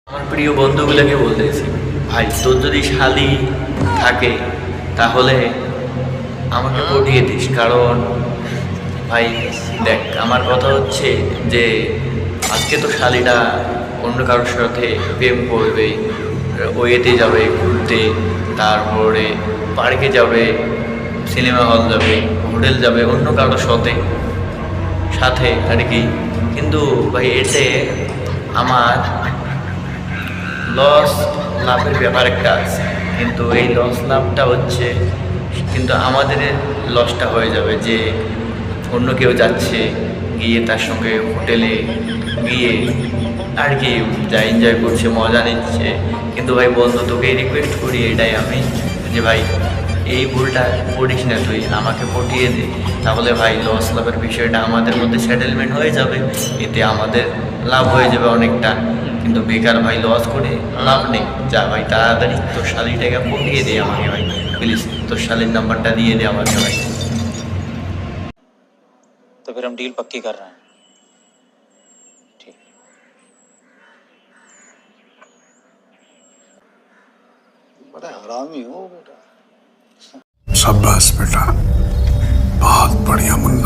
আমার প্রিয় বন্ধুগুলোকে বলতেছি, ভাই তোর যদি শালি থাকে তাহলে আমাকে পটিয়ে দিস। কারণ ভাই দেখ, আমার কথা হচ্ছে যে আজকে তো শালিটা অন্য কারোর সাথে প্রেম করবে, ওয়েতে যাবে ঘুরতে, তারপরে পার্কে যাবে, সিনেমা হল যাবে, হোটেল যাবে অন্য কারোর সাথে সাথে আর কি। কিন্তু ভাই এতে আমার লস লাভের ব্যাপার একটা আছে, কিন্তু এই লস লাভটা হচ্ছে, কিন্তু আমাদের লসটা হয়ে যাবে যে অন্য কেউ যাচ্ছে, গিয়ে তার সঙ্গে হোটেলে গিয়ে আর কি যা এনজয় করছে, মজা নিচ্ছে। কিন্তু ভাই বন্ধু, তোকে রিকোয়েস্ট করি এটাই আমি, যে ভাই এই ভুলটা করিস না, তুই আমাকে পটিয়ে দে। তাহলে ভাই লস লাভের বিষয়টা আমাদের মধ্যে সেটেলমেন্ট হয়ে যাবে, এতে আমাদের লাভ হয়ে যাবে অনেকটা। কিন্তু বেকার ভাই লস করে লাভ নেই। যা ভাই তাড়াতাড়ি তোর শালিটাকে পটিয়ে দে আমাকে ভাই, প্লিজ তোর শালির নাম্বারটা দিয়ে দে আমাকে ভাই। तो फिर हम डील पक्की कर रहे हैं। ठीक। बड़ा हरामी हो बेटा। शाबाश बेटा, बहुत बढ़िया मुन्ना।